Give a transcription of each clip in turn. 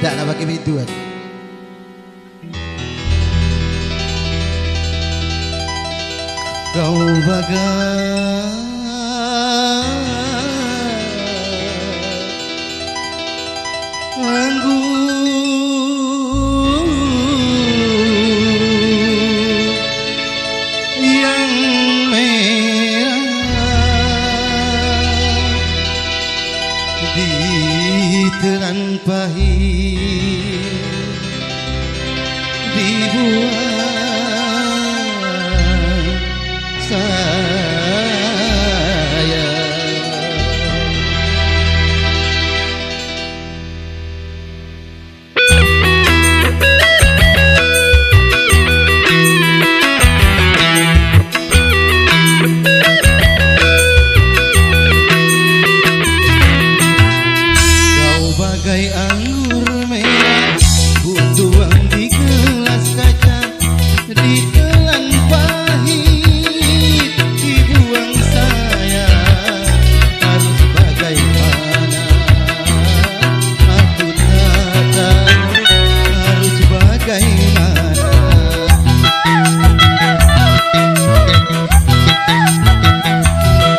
Tidak nak pakai pintu kan. Kau bagai anggur yang merah ditelan pahit dibuang sayang. Kau bagai anggur merah butuang di gelas kaca, ditelan pahit dibuang sayang. Harus bagaimana aku tak tahu, harus bagaimana.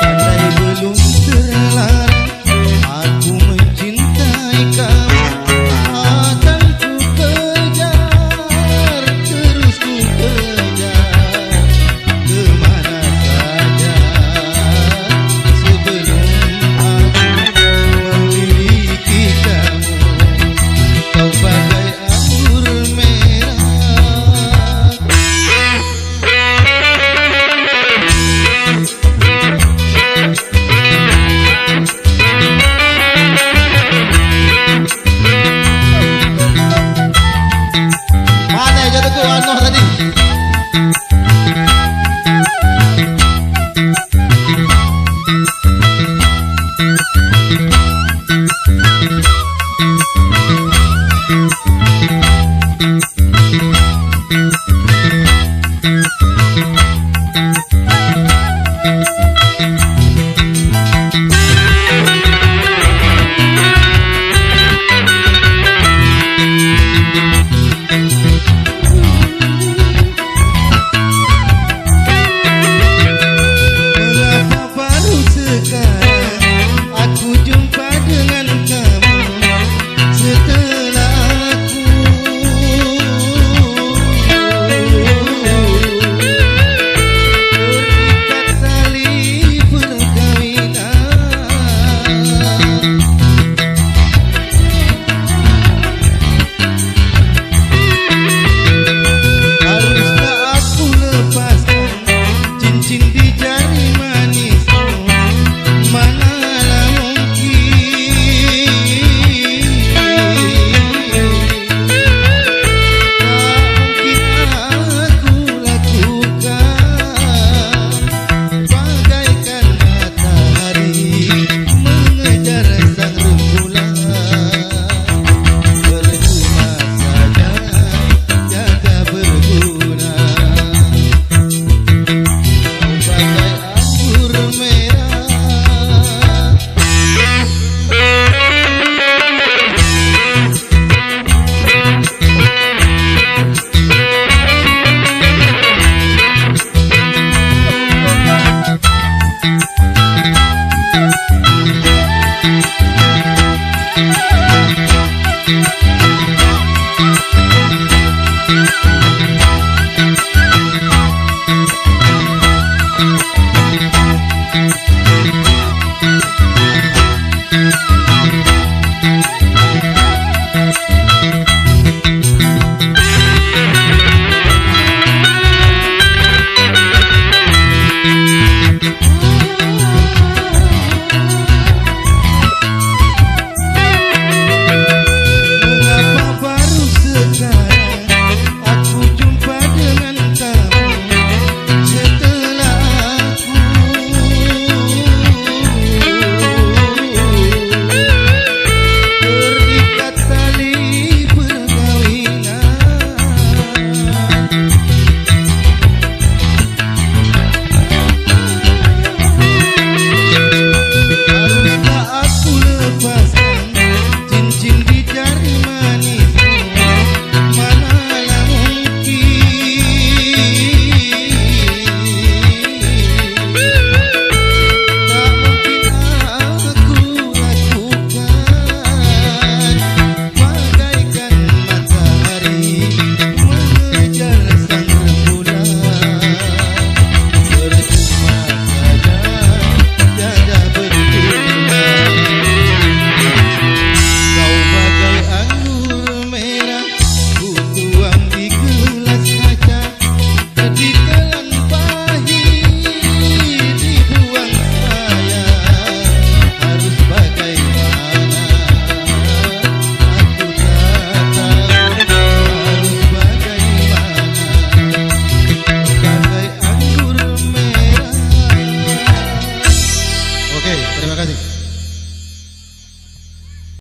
Andai belum terlarang aku mencintai kamu, akan ku kejar, terus ku kejar kemana saja sebelum aku memiliki kamu. Kau bagai anggur merah. Mana yang jatuh ke Anoh tadi? Mengapa baru sekarang aku jumpa dengan kamu, setelah aku terikat tali perkawinan. Haruskah aku lepaskan cincin di jari manismu? Manalah mungkin tak mungkin aku lakukan, bagaikan matahari mengejar sang rembulan. Percuma saja jaga berguna. Kau bagai anggur merah. terima kasih.